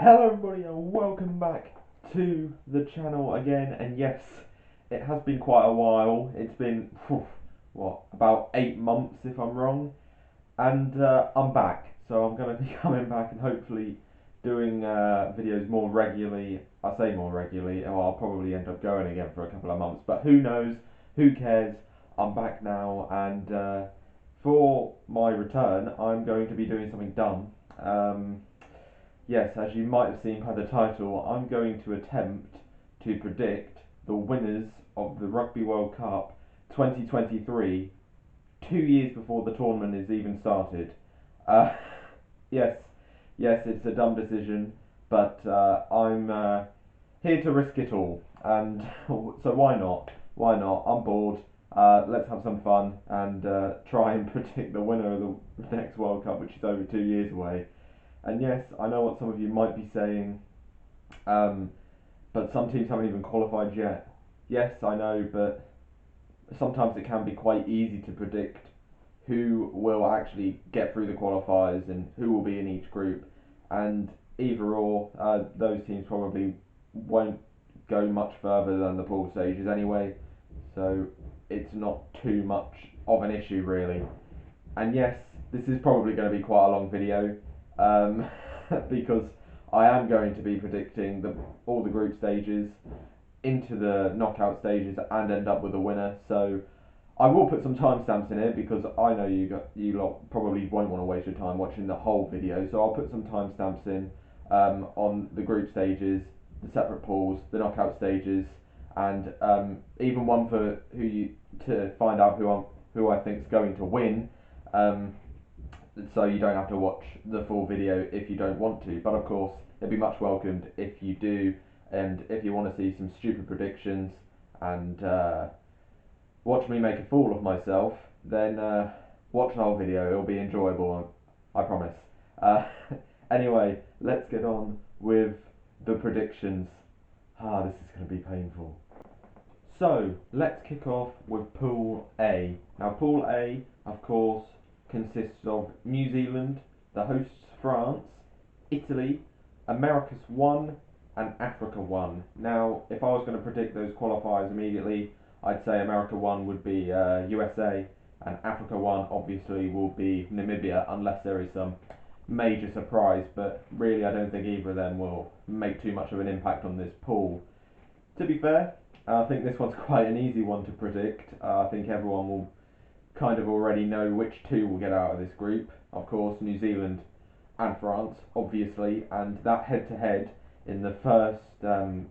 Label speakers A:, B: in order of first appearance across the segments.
A: Hello everybody and welcome back to the channel again, and yes, it has been quite a while. It's been, about 8 months if I'm wrong, and I'm back. So I'm going to be coming back and hopefully doing videos more regularly. I say more regularly, or I'll probably end up going again for a couple of months, but who knows, who cares. I'm back now, and for my return I'm going to be doing something dumb. Yes, as you might have seen by the title, I'm going to attempt to predict the winners of the Rugby World Cup 2023, 2 years before the tournament is even started. Uh, yes, yes, it's a dumb decision, but I'm here to risk it all, and so why not? Why not? I'm bored. Let's have some fun and try and predict the winner of the next World Cup, which is over 2 years away. And yes, I know what some of you might be saying, um, but some teams haven't even qualified yet. Yes, I know, but sometimes it can be quite easy to predict who will actually get through the qualifiers and who will be in each group. And either or, those teams probably won't go much further than the pool stages anyway, so it's not too much of an issue really. And yes, this is probably going to be quite a long video, um, because I am going to be predicting all the group stages into the knockout stages and end up with a winner. So I will put some timestamps in it because I know you lot probably won't want to waste your time watching the whole video. So I'll put some timestamps in on the group stages, the separate pools, the knockout stages, and even one for to find out who I think is going to win. Um, so you don't have to watch the full video if you don't want to. But of course, it'd be much welcomed if you do, and if you want to see some stupid predictions and watch me make a fool of myself, then watch the whole video. It'll be enjoyable, I promise. Uh, anyway, let's get on with the predictions. This is going to be painful. So, let's kick off with Pool A. Now, Pool A, of course, consists of New Zealand, the hosts France, Italy, Americas 1, and Africa 1. Now, if I was going to predict those qualifiers immediately, I'd say America 1 would be USA, and Africa 1 obviously will be Namibia, unless there is some major surprise, but really I don't think either of them will make too much of an impact on this pool. To be fair, I think this one's quite an easy one to predict. I think everyone will kind of already know which two will get out of this group. Of course, New Zealand and France, obviously, and that head-to-head in the first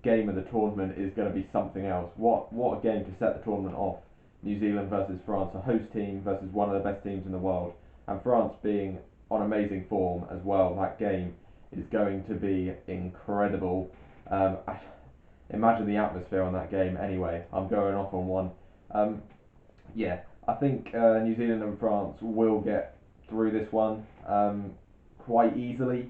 A: game of the tournament is going to be something else. What a game to set the tournament off. New Zealand versus France, a host team versus one of the best teams in the world, and France being on amazing form as well. That game is going to be incredible. Imagine the atmosphere on that game. Anyway, I'm going off on one. Um, yeah, I think New Zealand and France will get through this one quite easily.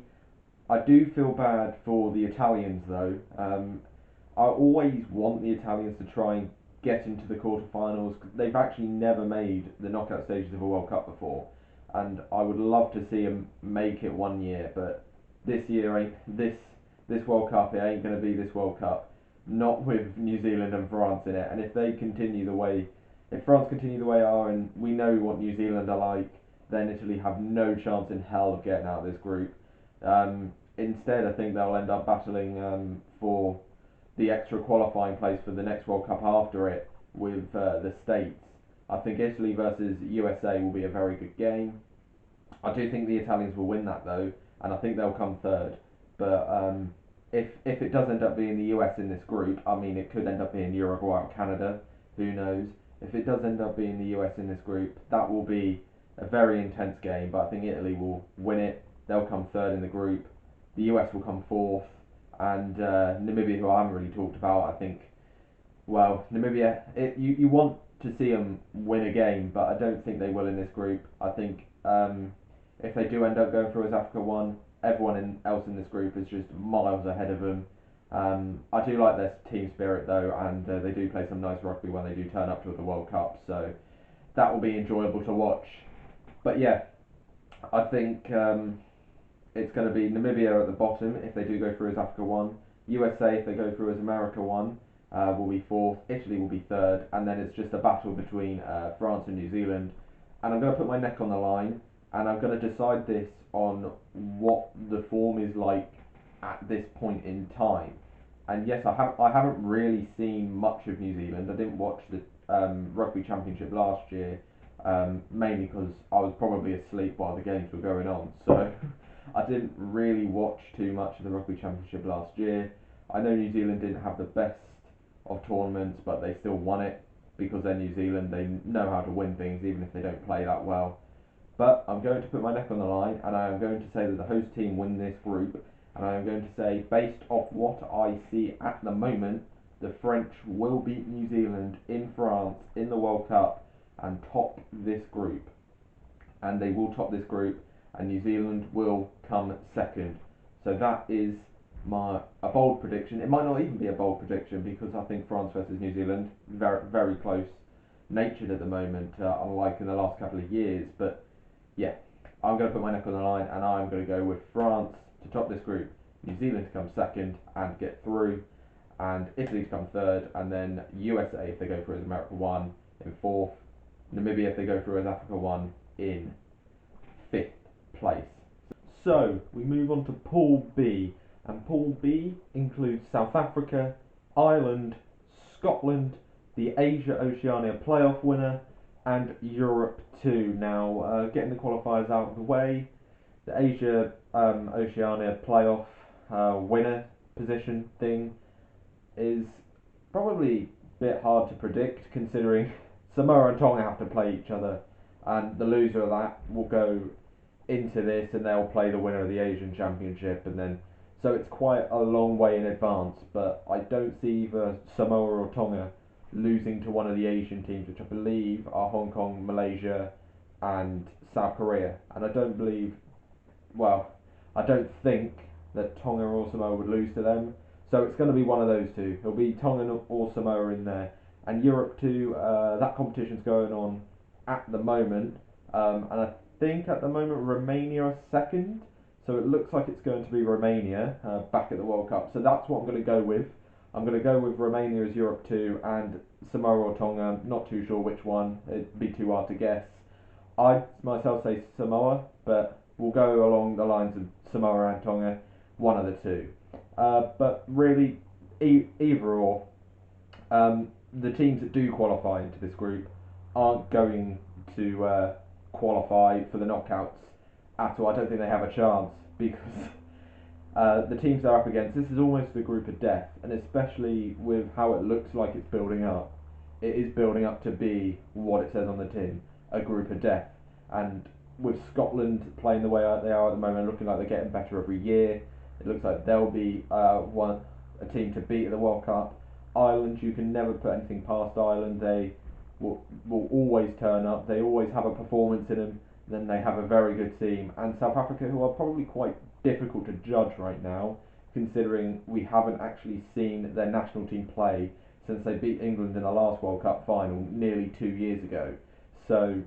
A: I do feel bad for the Italians though. I always want the Italians to try and get into the quarterfinals. They've actually never made the knockout stages of a World Cup before, and I would love to see them make it one year. But this year ain't this World Cup. It ain't going to be this World Cup. Not with New Zealand and France in it. And if France continue the way they are, and we know what New Zealand are like, then Italy have no chance in hell of getting out of this group. Instead, I think they'll end up battling for the extra qualifying place for the next World Cup after it with the States. I think Italy versus USA will be a very good game. I do think the Italians will win that though, and I think they'll come third. But if it does end up being the US in this group, I mean it could end up being Uruguay or Canada. Who knows? If it does end up being the US in this group, that will be a very intense game. But I think Italy will win it. They'll come third in the group. The US will come fourth, and Namibia, who I haven't really talked about, I think. Well, Namibia, you want to see them win a game, but I don't think they will in this group. I think if they do end up going through as Africa 1, else in this group is just miles ahead of them. I do like their team spirit though, and they do play some nice rugby when they do turn up to the World Cup, so that will be enjoyable to watch. But yeah, I think it's going to be Namibia at the bottom if they do go through as Africa 1. USA, if they go through as America 1, will be fourth. Italy will be third. And then it's just a battle between France and New Zealand. And I'm going to put my neck on the line, and I'm going to decide this on what the form is like at this point in time. And yes, I haven't really seen much of New Zealand. I didn't watch the Rugby Championship last year, mainly because I was probably asleep while the games were going on. So I didn't really watch too much of the Rugby Championship last year. I know New Zealand didn't have the best of tournaments, but they still won it because they're New Zealand. They know how to win things, even if they don't play that well. But I'm going to put my neck on the line, and I am going to say that the host team win this group. And I am going to say, based off what I see at the moment, the French will beat New Zealand in France in the World Cup and top this group. And they will top this group, and New Zealand will come second. So that is a bold prediction. It might not even be a bold prediction because I think France versus New Zealand very very close natured at the moment, unlike in the last couple of years. But yeah, I'm going to put my neck on the line, and I'm going to go with France to top this group, New Zealand to come second and get through, and Italy to come third, and then USA if they go through as America 1 in fourth, Namibia if they go through as Africa 1 in fifth place. So we move on to Pool B, and Pool B includes South Africa, Ireland, Scotland, the Asia Oceania playoff winner, and Europe 2. Now, getting the qualifiers out of the way, the Asia Oceania playoff winner position thing is probably a bit hard to predict considering Samoa and Tonga have to play each other, and the loser of that will go into this and they'll play the winner of the Asian Championship, and then so it's quite a long way in advance. But I don't see either Samoa or Tonga losing to one of the Asian teams, which I believe are Hong Kong, Malaysia, and South Korea. And I don't believe, well, I don't think that Tonga or Samoa would lose to them. So it's going to be one of those two. It'll be Tonga or Samoa in there. And Europe 2, that competition's going on at the moment. And I think at the moment Romania are second. So it looks like it's going to be Romania back at the World Cup. So that's what I'm going to go with. I'm going to go with Romania as Europe 2 and Samoa or Tonga. Not too sure which one. It'd be too hard to guess. I'd myself say Samoa, but we'll go along the lines of Samoa and Tonga, one of the two. But really, either or, the teams that do qualify into this group aren't going to qualify for the knockouts at all. I don't think they have a chance because the teams they're up against, this is almost the group of death, and especially with how it looks like it's building up, it is building up to be what it says on the tin, a group of death. And with Scotland playing the way they are at the moment, looking like they're getting better every year, it looks like they'll be a team to beat at the World Cup. Ireland, you can never put anything past Ireland. They will always turn up. They always have a performance in them. Then they have a very good team. And South Africa, who are probably quite difficult to judge right now, considering we haven't actually seen their national team play since they beat England in the last World Cup final nearly 2 years ago. So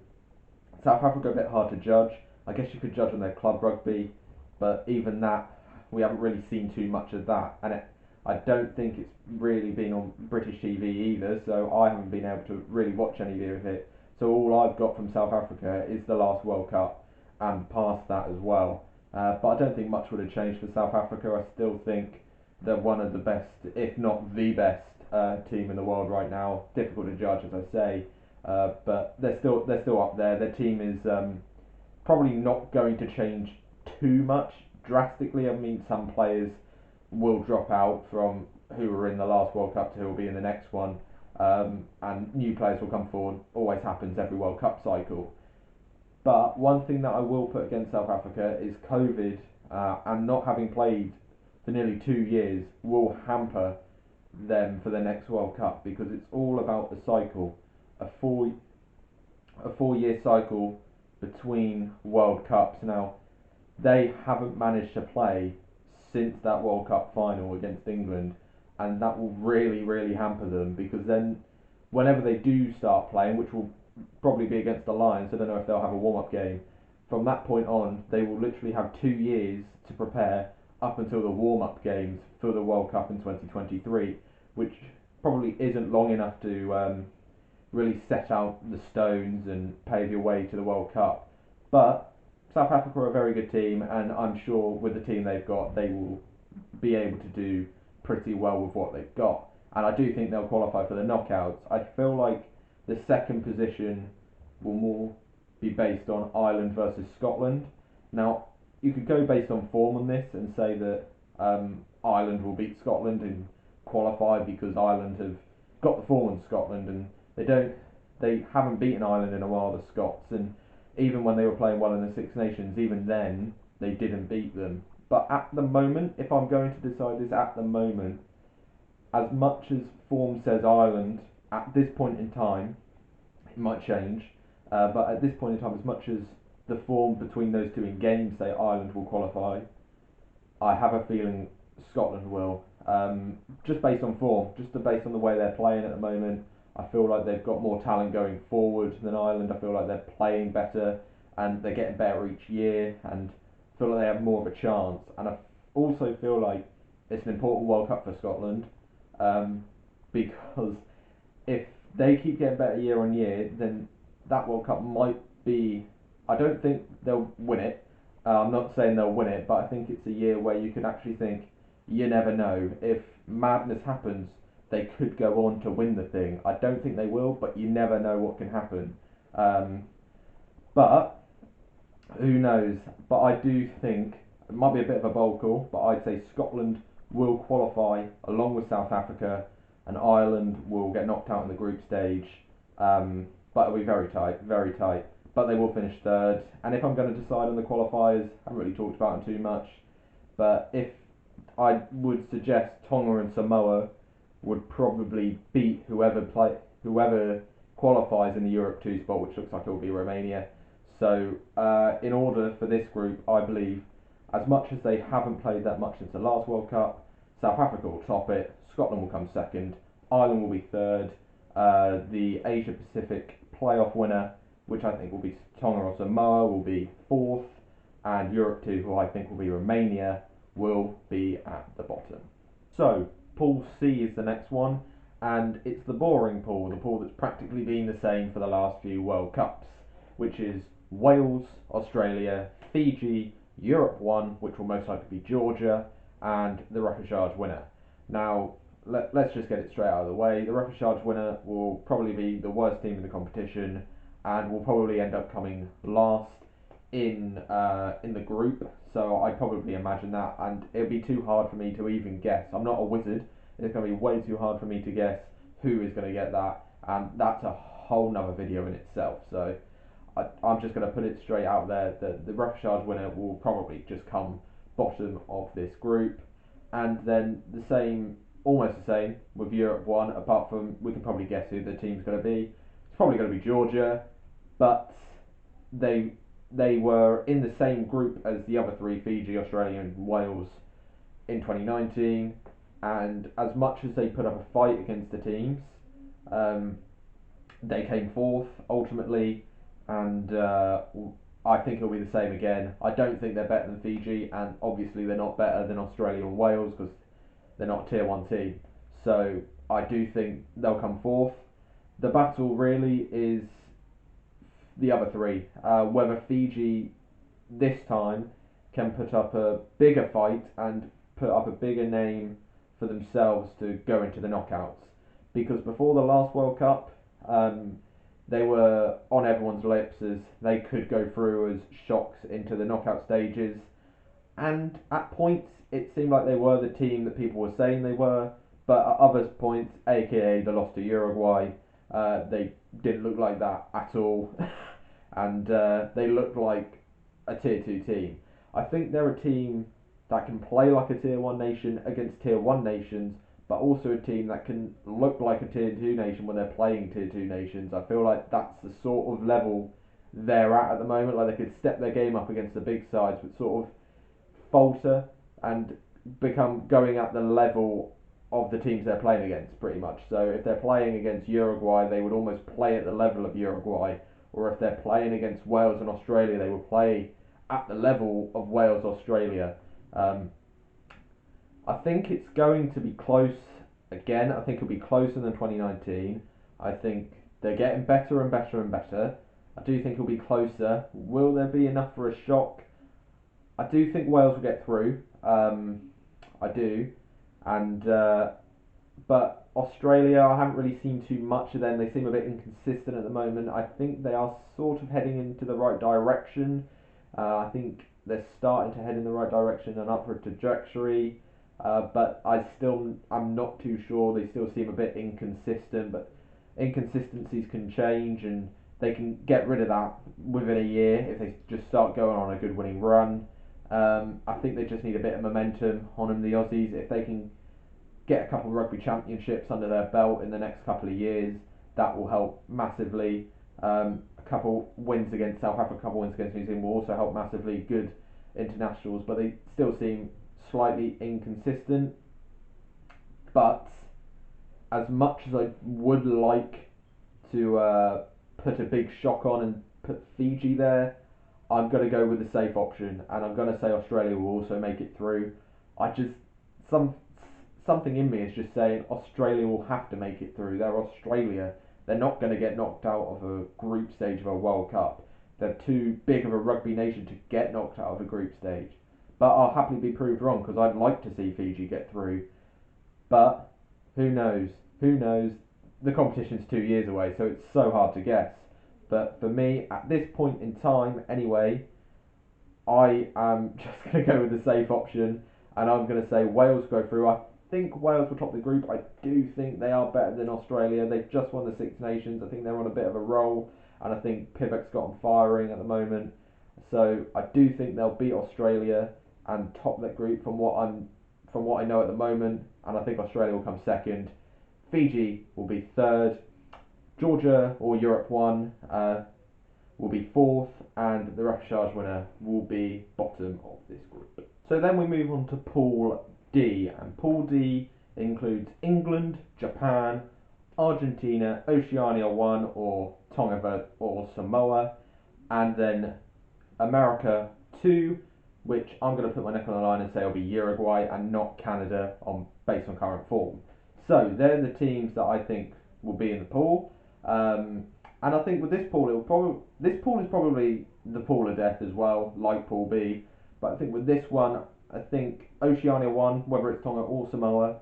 A: South Africa a bit hard to judge. I guess you could judge on their club rugby, but even that, we haven't really seen too much of that. And I don't think it's really been on British TV either, so I haven't been able to really watch any of it. So all I've got from South Africa is the last World Cup and past that as well. But I don't think much would have changed for South Africa. I still think they're one of the best, if not the best, team in the world right now. Difficult to judge, as I say, but they're still up there. Their team is probably not going to change too much drastically. I mean, some players will drop out from who were in the last World Cup to who will be in the next one, and new players will come forward. Always happens every World Cup cycle. But one thing that I will put against South Africa is COVID, and not having played for nearly 2 years will hamper them for the next World Cup because it's all about the cycle, a 4 year cycle between World Cups. Now they haven't managed to play since that World Cup final against England, and that will really hamper them because then whenever they do start playing, which will probably be against the Lions, I don't know if they'll have a warm up game, from that point on, they will literally have 2 years to prepare up until the warm-up games for the World Cup in 2023, which probably isn't long enough to really set out the stones and pave your way to the World Cup. But South Africa are a very good team, and I'm sure with the team they've got, they will be able to do pretty well with what they've got. And I do think they'll qualify for the knockouts. I feel like the second position will more be based on Ireland versus Scotland. Now, you could go based on form on this and say that Ireland will beat Scotland and qualify because Ireland have got the form on Scotland, and they haven't beaten Ireland in a while, the Scots, and even when they were playing well in the Six Nations, even then they didn't beat them. But at the moment, if I'm going to decide this at the moment, as much as form says Ireland, at this point in time, it might change, but at this point in time, as much as the form between those two in games say Ireland will qualify, I have a feeling Scotland will. Just based on form, just based on the way they're playing at the moment, I feel like they've got more talent going forward than Ireland. I feel like they're playing better and they're getting better each year, and I feel like they have more of a chance. And I also feel like it's an important World Cup for Scotland, because if they keep getting better year on year, then that World Cup might be. I don't think they'll win it. I'm not saying they'll win it, but I think it's a year where you could actually think, you never know. If madness happens, they could go on to win the thing. I don't think they will, but you never know what can happen. Um, but who knows? But I do think it might be a bit of a bold call, but I'd say Scotland will qualify along with South Africa, and Ireland will get knocked out in the group stage. But it'll be very tight, very tight. But they will finish third. And if I'm going to decide on the qualifiers, I haven't really talked about them too much. But if I would suggest Tonga and Samoa would probably beat whoever qualifies in the Europe 2 spot, which looks like it will be Romania. So in order for this group, I believe, as much as they haven't played that much since the last World Cup, South Africa will top it, Scotland will come second, Ireland will be third, the Asia Pacific playoff winner, which I think will be Tonga or Samoa, will be fourth, and Europe 2, who I think will be Romania, will be at the bottom. So, Pool C is the next one, and it's the boring pool, the pool that's practically been the same for the last few World Cups, which is Wales, Australia, Fiji, Europe 1, which will most likely be Georgia, and the repechage winner. Now, let's just get it straight out of the way. The repechage winner will probably be the worst team in the competition, and will probably end up coming last in the group. So I'd probably imagine that, and it'd be too hard for me to even guess. I'm not a wizard. It's going to be way too hard for me to guess who is going to get that, and that's a whole nother video in itself. So I'm just going to put it straight out there that the repechage winner will probably just come bottom of this group, and then the same, almost the same with Europe 1. Apart from we can probably guess who the team's going to be. It's probably going to be Georgia, but they they were in the same group as the other three, Fiji, Australia, and Wales, in 2019. And as much as they put up a fight against the teams, um, they came fourth ultimately, and I think it'll be the same again. I don't think they're better than Fiji, and obviously they're not better than Australia and Wales because they're not a tier one team. So I do think they'll come fourth. The battle really is the other three. Whether Fiji this time can put up a bigger fight and put up a bigger name for themselves to go into the knockouts. Because before the last World Cup, they were on everyone's lips as they could go through as shocks into the knockout stages. And at points, it seemed like they were the team that people were saying they were. But at other points, aka the loss to Uruguay, they didn't look like that at all. And they looked like a tier 2 team. I think they're a team that can play like a tier 1 nation against tier 1 nations, but also a team that can look like a tier 2 nation when they're playing tier 2 nations. I feel like that's the sort of level they're at the moment. Like they could step their game up against the big sides, but sort of falter and become going at the level of the teams they're playing against, pretty much. So if they're playing against Uruguay, they would almost play at the level of Uruguay, or if they're playing against Wales and Australia, they will play at the level of Wales Australia. Um, I think it's going to be close again. I think it'll be closer than 2019. I think they're getting better and better and better. I do think it'll be closer. Will there be enough for a shock? I do think Wales will get through. I do, and but Australia, I haven't really seen too much of them. They seem a bit inconsistent at the moment. I think they are sort of heading into the right direction. I think they're starting to head in the right direction, an upward trajectory. But I'm not too sure. They still seem a bit inconsistent, but inconsistencies can change, and they can get rid of that within a year if they just start going on a good winning run. I think they just need a bit of momentum on them, the Aussies. If they can get a couple of rugby championships under their belt in the next couple of years, that will help massively. A couple wins against South Africa, a couple wins against New Zealand will also help massively. Good internationals, but they still seem slightly inconsistent. But as much as I would like to put a big shock on and put Fiji there, I'm going to go with the safe option, and I'm going to say Australia will also make it through. I just some something in me is just saying Australia will have to make it through. They're Australia. They're not going to get knocked out of a group stage of a World Cup. They're too big of a rugby nation to get knocked out of a group stage. But I'll happily be proved wrong because I'd like to see Fiji get through. But who knows? Who knows? The competition's 2 years away, so it's so hard to guess. But for me, at this point in time, anyway, I am just going to go with the safe option, and I'm going to say Wales go through. I think Wales will top the group. I do think they are better than Australia. They've just won the Six Nations. I think they're on a bit of a roll, and I think Pivac's got them firing at the moment. So I do think they'll beat Australia and top that group from what I know at the moment, and I think Australia will come second. Fiji will be third. Georgia or Europe one will be fourth, and the repechage winner will be bottom of this group. So then we move on to Pool D, and Pool D includes England, Japan, Argentina, Oceania 1 or Tonga or Samoa, and then America 2, which I'm going to put my neck on the line and say will be Uruguay and not Canada based on current form. So they're the teams that I think will be in the pool. And I think with this pool is probably the pool of death as well, like Pool B. But I think with this one, I think Oceania 1, whether it's Tonga or Samoa,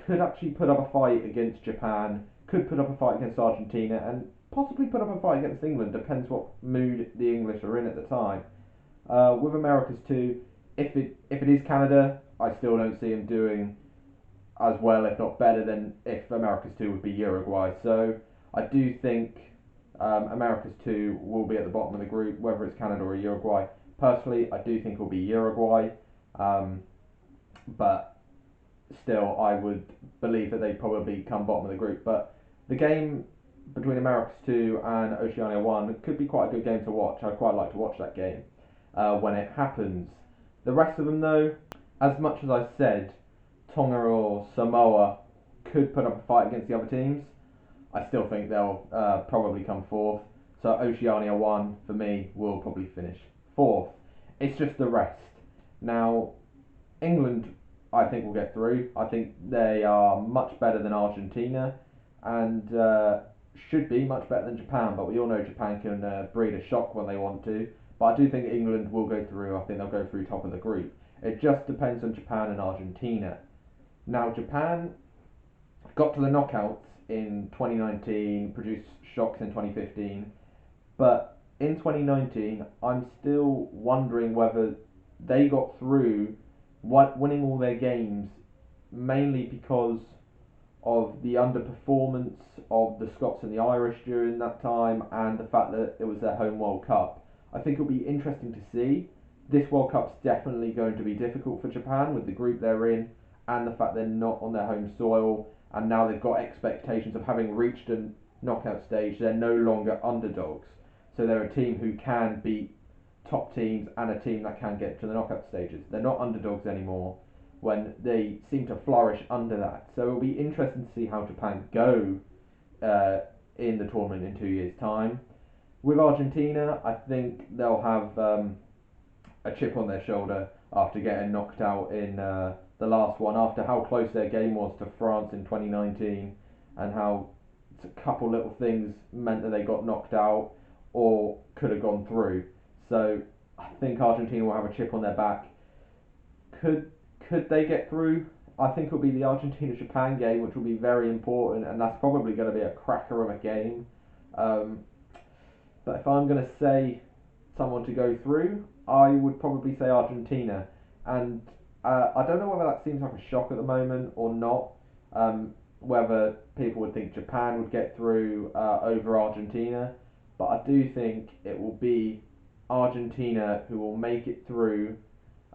A: could actually put up a fight against Japan, could put up a fight against Argentina, and possibly put up a fight against England. Depends what mood the English are in at the time. With America's 2, if it is Canada, I still don't see them doing as well, if not better, than if America's 2 would be Uruguay. So I do think America's 2 will be at the bottom of the group, whether it's Canada or Uruguay. Personally, I do think it will be Uruguay, um, but still, I would believe that they'd probably come bottom of the group. But the game between Americas 2 and Oceania 1 could be quite a good game to watch. I'd quite like to watch that game when it happens. The rest of them, though, as much as I said, Tonga or Samoa could put up a fight against the other teams, I still think they'll probably come fourth. So Oceania 1, for me, will probably finish fourth. It's just the rest. Now, England, I think, will get through. I think they are much better than Argentina and should be much better than Japan, but we all know Japan can breed a shock when they want to. But I do think England will go through. I think they'll go through top of the group. It just depends on Japan and Argentina. Now, Japan got to the knockouts in 2019, produced shocks in 2015, but in 2019, I'm still wondering whether they got through winning all their games mainly because of the underperformance of the Scots and the Irish during that time and the fact that it was their home World Cup. I think it'll be interesting to see. This World Cup's definitely going to be difficult for Japan with the group they're in and the fact they're not on their home soil, and now they've got expectations of having reached a knockout stage. They're no longer underdogs. So they're a team who can beat top teams and a team that can get to the knockout stages. They're not underdogs anymore when they seem to flourish under that. So it'll be interesting to see how Japan go in the tournament in 2 years' time. With Argentina, I think they'll have a chip on their shoulder after getting knocked out in the last one, after how close their game was to France in 2019, and how a couple little things meant that they got knocked out or could have gone through. So I think Argentina will have a chip on their back. Could could they get through? I think it'll be the Argentina Japan game, which will be very important, and that's probably going to be a cracker of a game. Um, but if I'm going to say someone to go through, I would probably say Argentina. And I don't know whether that seems like a shock at the moment or not. Whether people would think Japan would get through over Argentina, but I do think it will be Argentina who will make it through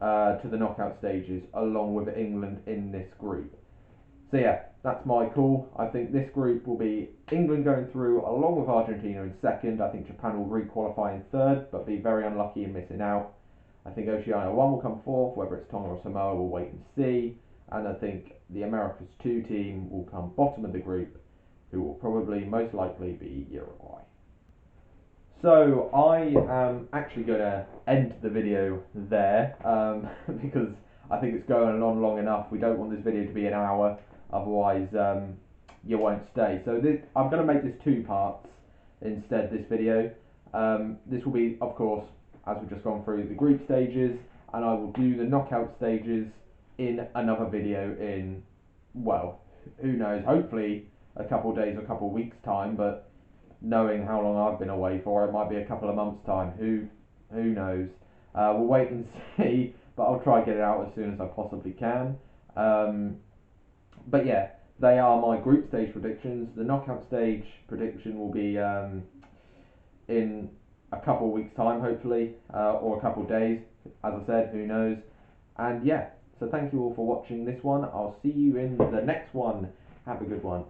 A: to the knockout stages along with England in this group. So yeah, that's my call. I think this group will be England going through along with Argentina in second. I think Japan will re-qualify in third, but be very unlucky in missing out. I think Oceania 1 will come fourth, whether it's Tonga or Samoa, we'll wait and see. And I think the Americas 2 team will come bottom of the group, who will probably most likely be Uruguay. So I am actually going to end the video there because I think it's going on long enough. We don't want this video to be an hour, otherwise you won't stay. So I'm going to make this two parts instead. This video, this will be, of course, as we've just gone through the group stages, and I will do the knockout stages in another video in, well, who knows? Hopefully a couple of days or a couple of weeks time, but knowing how long I've been away for, it might be a couple of months' time. Who knows? We'll wait and see. But I'll try to get it out as soon as I possibly can. But yeah, they are my group stage predictions. The knockout stage prediction will be in a couple of weeks' time, hopefully, or a couple of days. As I said, who knows? And yeah, so thank you all for watching this one. I'll see you in the next one. Have a good one.